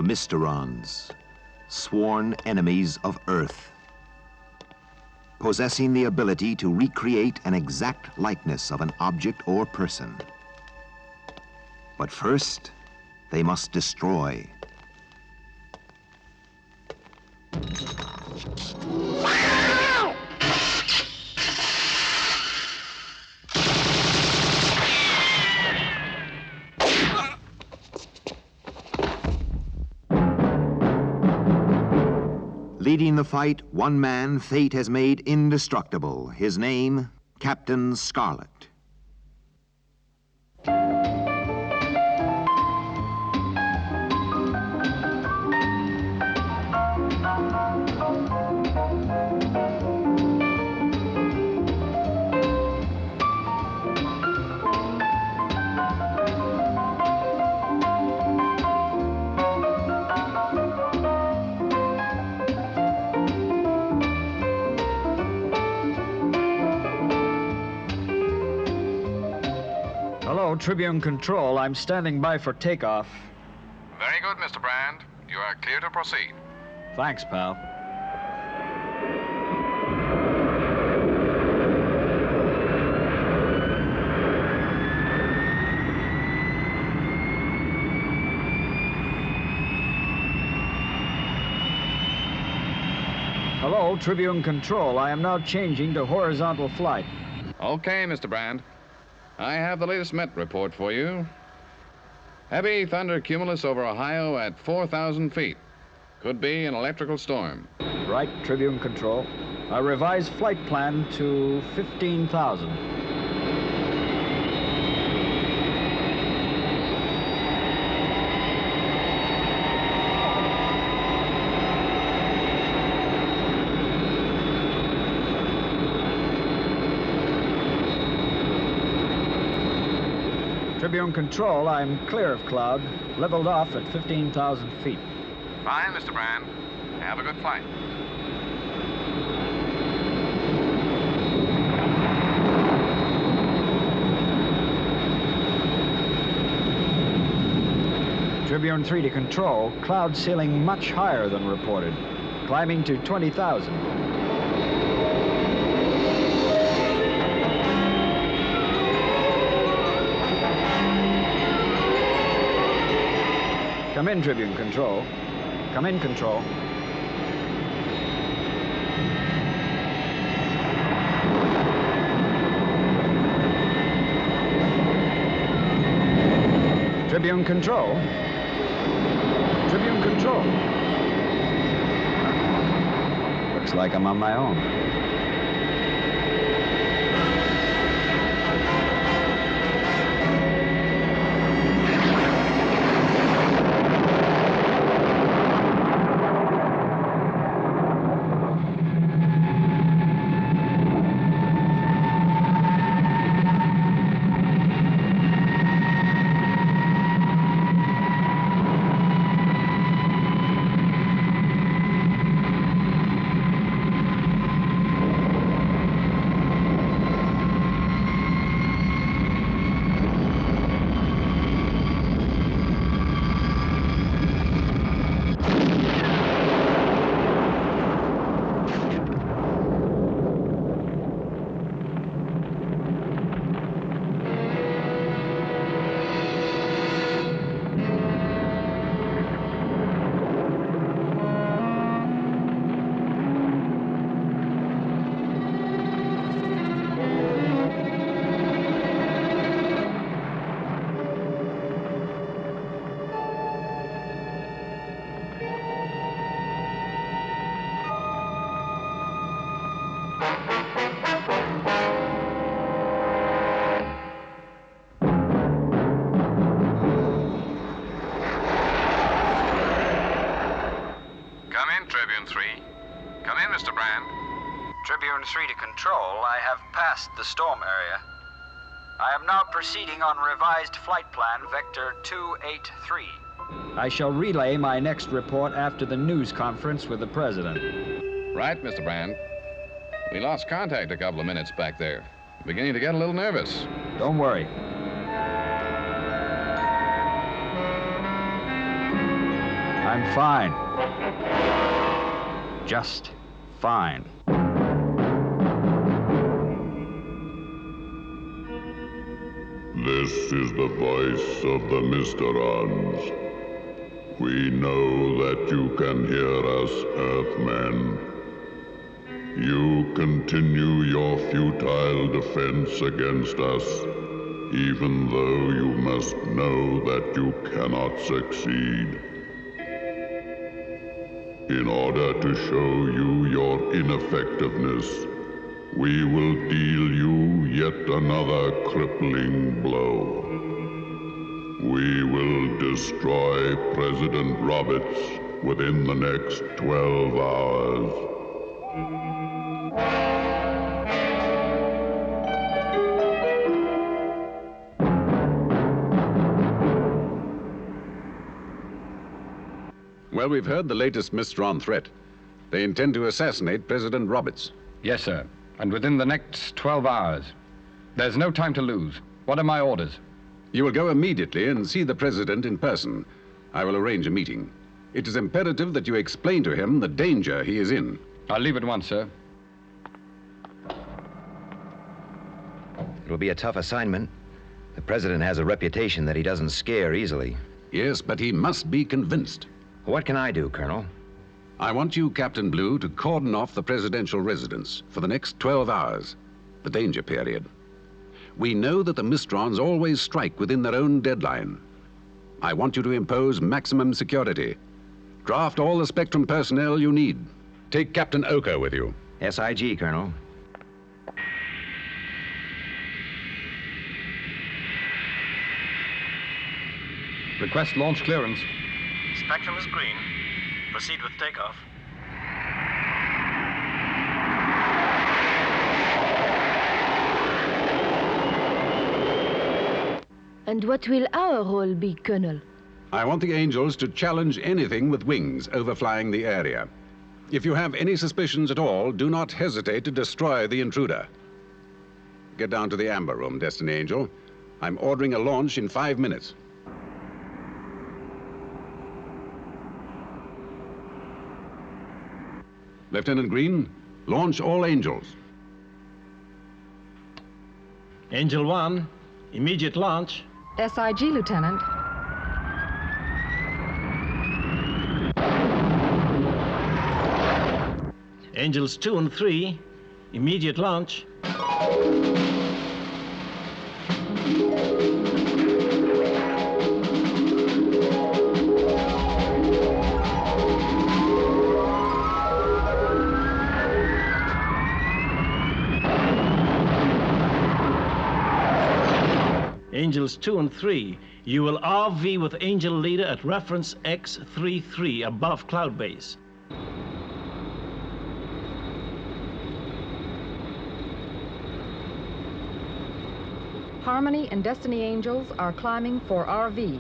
The Mysterons, sworn enemies of Earth, possessing the ability to recreate an exact likeness of an object or person. But first, they must destroy. Leading the fight, one man fate has made indestructible. His name, Captain Scarlet. Hello, Tribune Control. I'm standing by for takeoff. Very good, Mr. Brand. You are clear to proceed. Thanks, pal. Hello, Tribune Control. I am now changing to horizontal flight. Okay, Mr. Brand. I have the latest Met report for you. Heavy thunder cumulus over Ohio at 4,000 feet. Could be an electrical storm. Right, Tribune Control. A revised flight plan to 15,000. Tribune Control, I'm clear of cloud, leveled off at 15,000 feet. Fine, Mr. Brand. Have a good flight. Tribune 3 to Control, cloud ceiling much higher than reported, climbing to 20,000. Come in, Tribune Control. Come in, Control. Tribune Control. Tribune Control. Looks like I'm on my own. Tribune 3. Come in, Mr. Brand. Tribune 3 to Control. I have passed the storm area. I am now proceeding on revised flight plan, Vector 283. I shall relay my next report after the news conference with the President. Right, Mr. Brand. We lost contact a couple of minutes back there. Beginning to get a little nervous. Don't worry. I'm fine. Just fine. This is the voice of the Mysterons. We know that you can hear us, Earthmen. You continue your futile defense against us, even though you must know that you cannot succeed. In order to show you your ineffectiveness, we will deal you yet another crippling blow. We will destroy President Roberts within the next 12 hours. Well, we've heard the latest Mysteron threat. They intend to assassinate President Roberts. Yes, sir. And within the next 12 hours. There's no time to lose. What are my orders? You will go immediately and see the president in person. I will arrange a meeting. It is imperative that you explain to him the danger he is in. I'll leave at once, sir. It'll be a tough assignment. The president has a reputation that he doesn't scare easily. Yes, but he must be convinced. What can I do, Colonel? I want you, Captain Blue, to cordon off the presidential residence for the next 12 hours, the danger period. We know that the Mysterons always strike within their own deadline. I want you to impose maximum security. Draft all the Spectrum personnel you need. Take Captain Oka with you. SIG, Colonel. Request launch clearance. Spectrum is green. Proceed with takeoff. And what will our role be, Colonel? I want the Angels to challenge anything with wings overflying the area. If you have any suspicions at all, do not hesitate to destroy the intruder. Get down to the Amber Room, Destiny Angel. I'm ordering a launch in 5 minutes. Lieutenant Green, launch all Angels. Angel 1, immediate launch. SIG, Lieutenant. Angels 2 and 3, immediate launch. Angels 2 and 3, you will RV with Angel Leader at reference X33 above Cloud Base. Harmony and Destiny Angels are climbing for RV.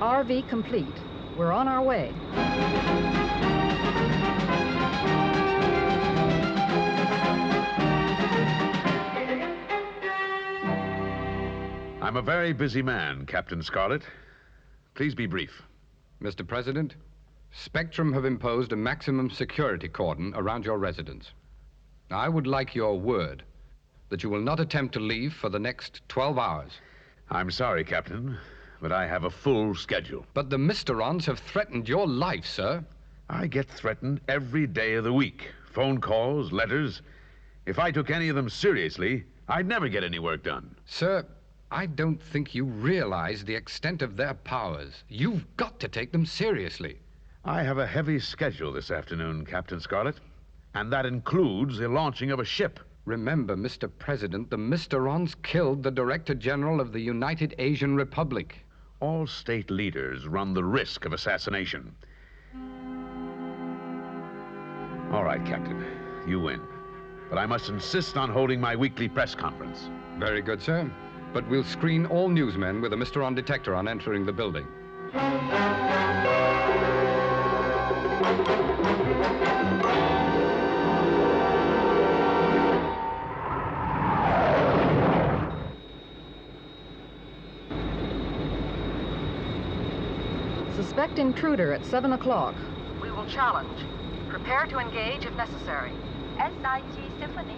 RV complete. We're on our way. I'm a very busy man, Captain Scarlet. Please be brief. Mr. President, Spectrum have imposed a maximum security cordon around your residence. I would like your word that you will not attempt to leave for the next 12 hours. I'm sorry, Captain, but I have a full schedule. But the Mysterons have threatened your life, sir. I get threatened every day of the week. Phone calls, letters. If I took any of them seriously, I'd never get any work done. Sir, I don't think you realize the extent of their powers. You've got to take them seriously. I have a heavy schedule this afternoon, Captain Scarlet, and that includes the launching of a ship. Remember, Mr. President, the Mysterons killed the Director General of the United Asian Republic. All state leaders run the risk of assassination. All right, Captain, you win. but I must insist on holding my weekly press conference. Very good, sir. But we'll screen all newsmen with a Mysteron detector on entering the building. Suspect intruder at 7 o'clock. We will challenge. Prepare to engage if necessary. SIG Symphony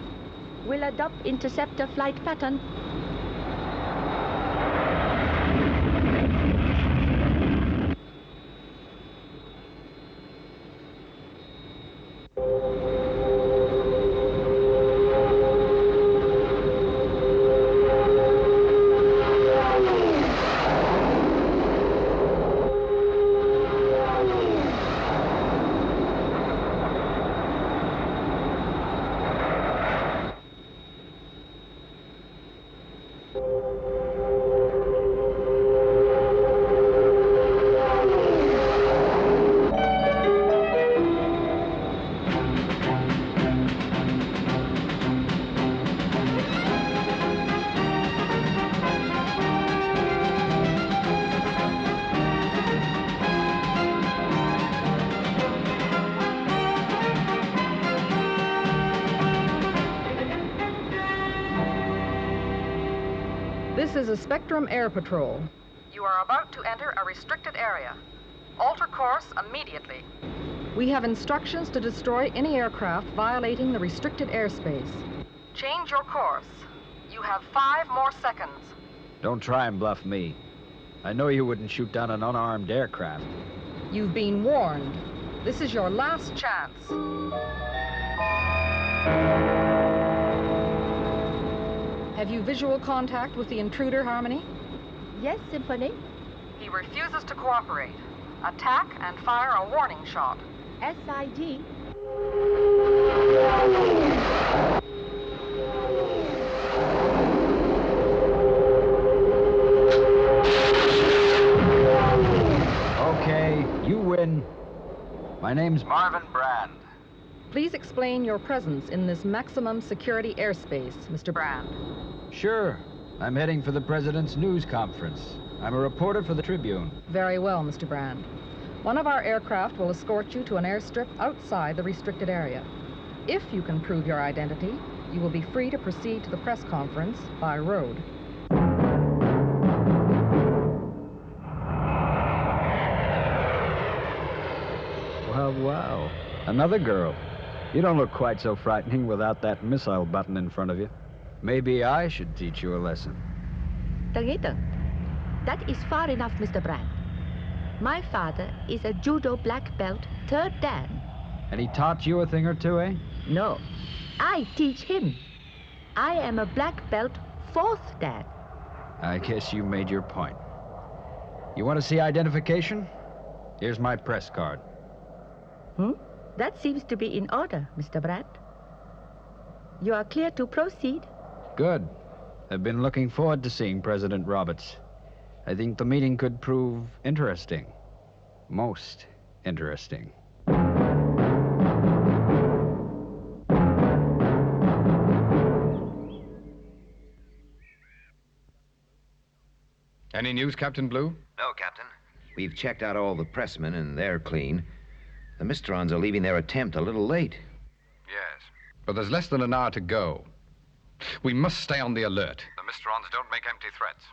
will adopt interceptor flight pattern. This is a Spectrum Air Patrol. You are about to enter a restricted area. Alter course immediately. We have instructions to destroy any aircraft violating the restricted airspace. Change your course. You have 5 more seconds. Don't try and bluff me. I know you wouldn't shoot down an unarmed aircraft. You've been warned. This is your last chance. Have you visual contact with the intruder, Harmony? Yes, Symphony. He refuses to cooperate. Attack and fire a warning shot. SIG. Okay, you win. My name's Marvin Brand. Please explain your presence in this maximum security airspace, Mr. Brand. Sure. I'm heading for the President's news conference. I'm a reporter for the Tribune. Very well, Mr. Brand. One of our aircraft will escort you to an airstrip outside the restricted area. If you can prove your identity, you will be free to proceed to the press conference by road. Wow. Another girl. You don't look quite so frightening without that missile button in front of you. Maybe I should teach you a lesson. Tagaita, that is far enough, Mr. Brand. My father is a judo black belt, 3rd Dan. And he taught you a thing or two, eh? No, I teach him. I am a black belt, 4th Dan. I guess you made your point. You want to see identification? Here's my press card. That seems to be in order, Mr. Brand. You are clear to proceed. Good. I've been looking forward to seeing President Roberts. I think the meeting could prove interesting. Most interesting. Any news, Captain Blue? No, Captain. We've checked out all the pressmen, and they're clean. The Mysterons are leaving their attempt a little late. Yes. But there's less than an hour to go. We must stay on the alert. The Mysterons don't make empty threats.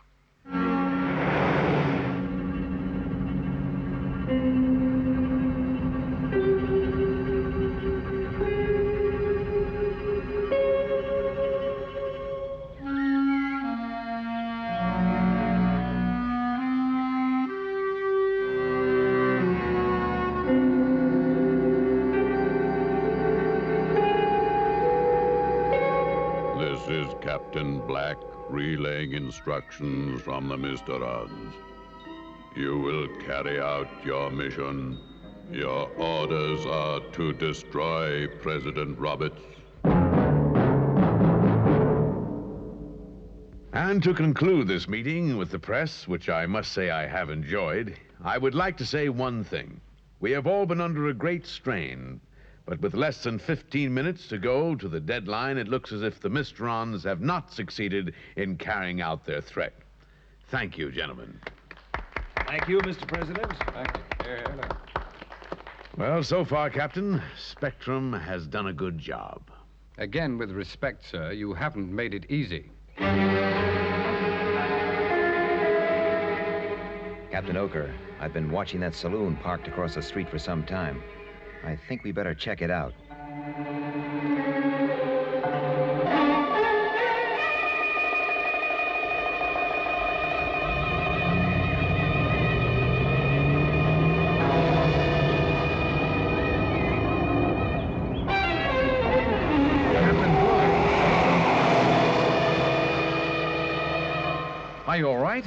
This is Captain Black relaying instructions from the Mysterons. You will carry out your mission. Your orders are to destroy President Roberts. And to conclude this meeting with the press, which I must say I have enjoyed, I would like to say one thing. We have all been under a great strain, but But with less than 15 minutes to go to the deadline, it looks as if the Mysterons have not succeeded in carrying out their threat. Thank you, gentlemen. Thank you, Mr. President. Thank you. Here, look. Well, so far, Captain, Spectrum has done a good job. Again, with respect, sir, you haven't made it easy. Captain Oker, I've been watching that saloon parked across the street for some time. I think we better check it out. Are you all right?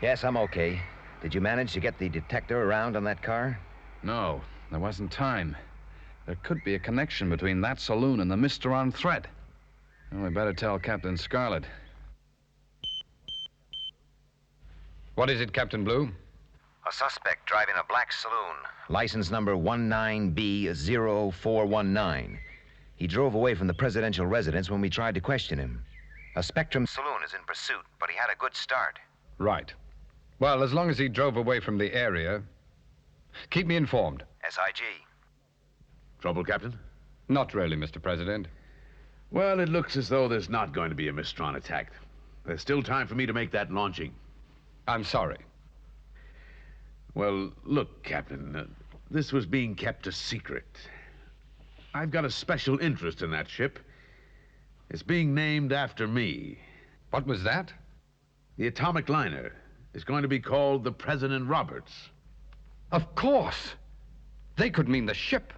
Yes, I'm okay. Did you manage to get the detector around on that car? No, there wasn't time. There could be a connection between that saloon and the Mysteron threat. Well, we better tell Captain Scarlet. What is it, Captain Blue? A suspect driving a black saloon. License number 19B0419. He drove away from the presidential residence when we tried to question him. A Spectrum saloon is in pursuit, but he had a good start. Right. Well, as long as he drove away from the area, keep me informed. SIG. Trouble, Captain? Not really, Mr. President. Well, it looks as though there's not going to be a Mysteron attack. There's still time for me to make that launching. I'm sorry. Well, look, Captain, this was being kept a secret. I've got a special interest in that ship. It's being named after me. What was that? The atomic liner is going to be called the President Roberts. Of course. They could mean the ship.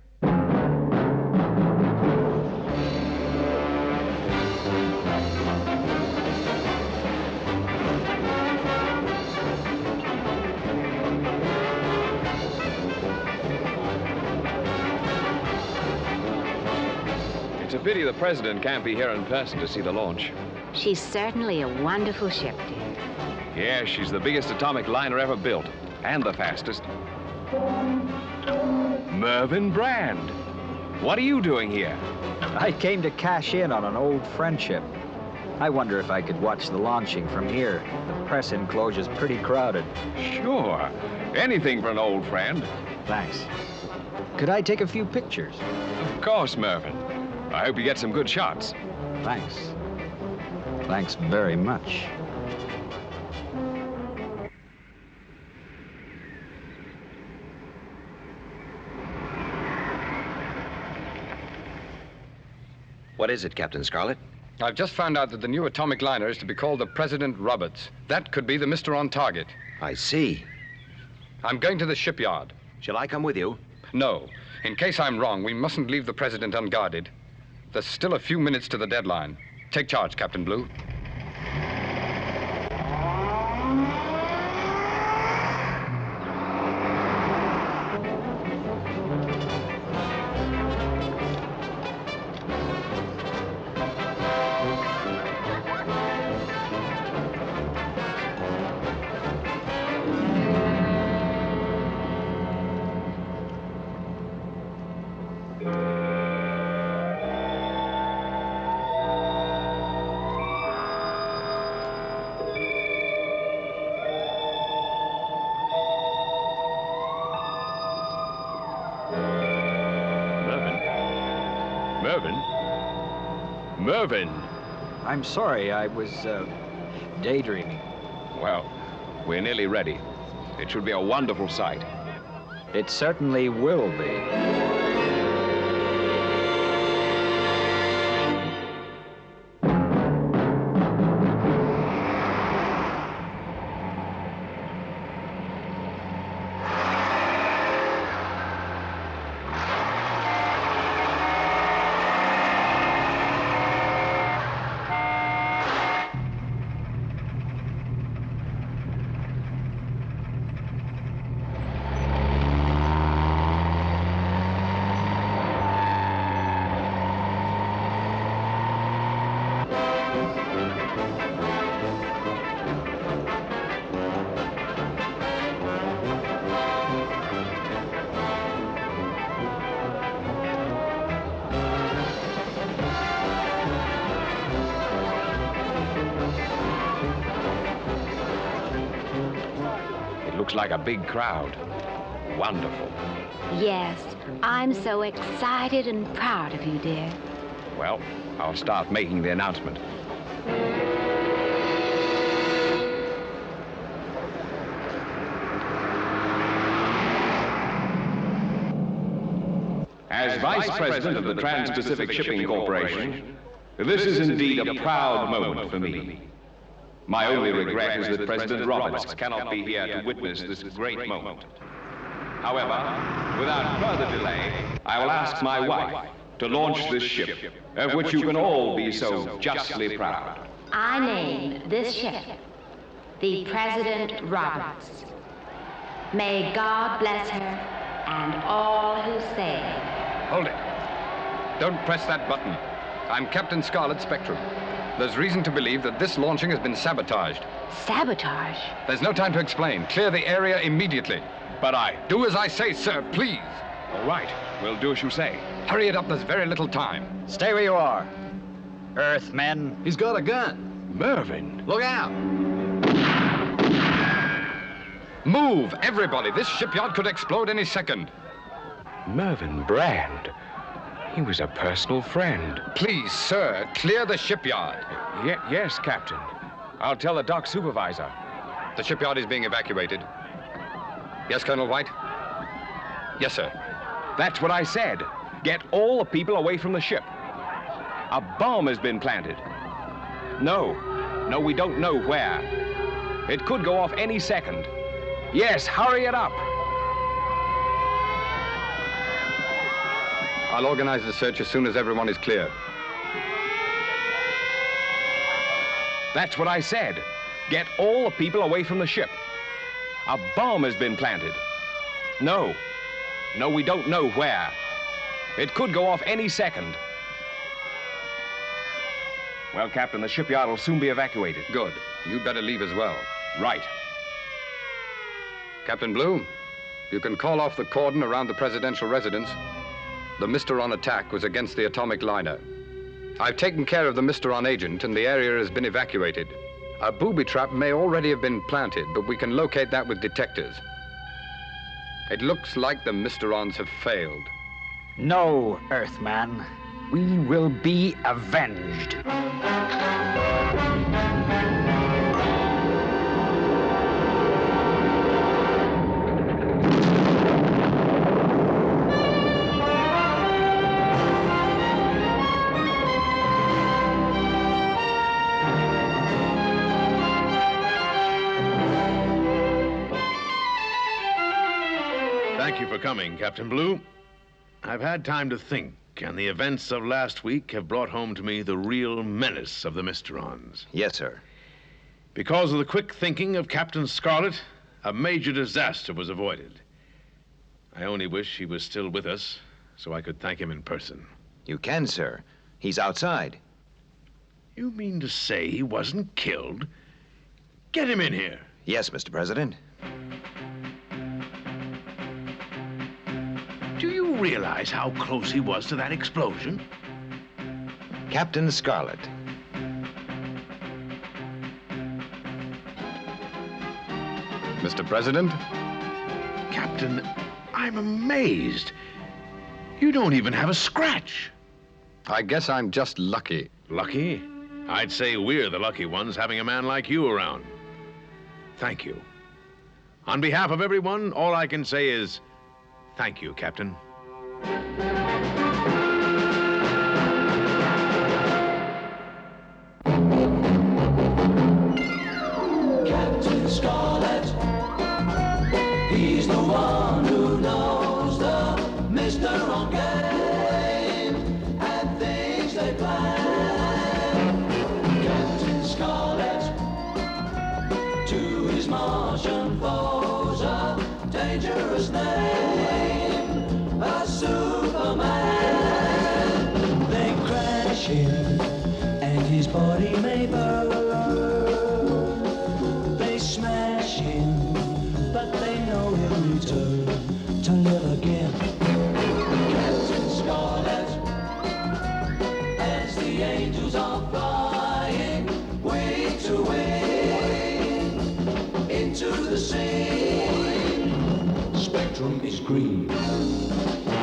It's a pity the president can't be here in person to see the launch. She's certainly a wonderful ship, dear. Yeah, she's the biggest atomic liner ever built, and the fastest. Mervyn Brand, what are you doing here? I came to cash in on an old friendship. I wonder if I could watch the launching from here. The press enclosure's pretty crowded. Sure. Anything for an old friend. Thanks. Could I take a few pictures? Of course, Mervyn. I hope you get some good shots. Thanks. Thanks very much. What is it, Captain Scarlet? I've just found out that the new atomic liner is to be called the President Roberts. That could be the Mysteron target. I see. I'm going to the shipyard. Shall I come with you? No. In case I'm wrong, we mustn't leave the President unguarded. There's still a few minutes to the deadline. Take charge, Captain Blue. Mervyn! I'm sorry, I was, daydreaming. Well, we're nearly ready. It should be a wonderful sight. It certainly will be. Looks like a big crowd. Wonderful. Yes, I'm so excited and proud of you, dear. Well, I'll start making the announcement. As Vice President of the Trans-Pacific Shipping Corporation, this is indeed a proud moment for me. My only regret is that President Roberts cannot be here to witness this great moment. However, without further delay, I will ask my wife to launch this ship, of which you can all be so justly proud. I name this ship the President Roberts. May God bless her and all who sail. Hold it. Don't press that button. I'm Captain Scarlet, Spectrum. There's reason to believe that this launching has been sabotaged. Sabotage? There's no time to explain. Clear the area immediately. But I... Do as I say, sir, please. All right. We'll do as you say. Hurry it up. There's very little time. Stay where you are. Earthmen. He's got a gun. Mervyn. Look out. Move, everybody. This shipyard could explode any second. Mervyn Brand. He was a personal friend. Please, sir, clear the shipyard. Yes, Captain. I'll tell the dock supervisor. The shipyard is being evacuated. Yes, Colonel White? Yes, sir. That's what I said. Get all the people away from the ship. A bomb has been planted. No, we don't know where. It could go off any second. Yes, hurry it up. I'll organize the search as soon as everyone is clear. That's what I said. Get all the people away from the ship. A bomb has been planted. No, we don't know where. It could go off any second. Well, Captain, the shipyard will soon be evacuated. Good. You'd better leave as well. Right. Captain Blue, you can call off the cordon around the presidential residence. The Mysteron attack was against the atomic liner. I've taken care of the Mysteron agent, and the area has been evacuated. A booby trap may already have been planted, but we can locate that with detectors. It looks like the Mysterons have failed. No, Earthman. We will be avenged. Thank you for coming, Captain Blue. I've had time to think, and the events of last week have brought home to me the real menace of the Mysterons. Yes, sir. Because of the quick thinking of Captain Scarlet, a major disaster was avoided. I only wish he was still with us, so I could thank him in person. You can, sir. He's outside. You mean to say he wasn't killed? Get him in here. Yes, Mr. President. Do you realize how close he was to that explosion? Captain Scarlet. Mr. President? Captain, I'm amazed. You don't even have a scratch. I guess I'm just lucky. Lucky? I'd say we're the lucky ones having a man like you around. Thank you. On behalf of everyone, all I can say is, thank you, Captain. Captain Scarlet, he's the one who knows the Mysteron game and things they plan. Captain Scarlet, to his Martian foes, a dangerous name, a Superman. They crash him, and his body may burn. They smash him, but they know he'll return to live again. Captain Scarlet, as the angels are flying, wing to wing, into the sea. spectrum is green.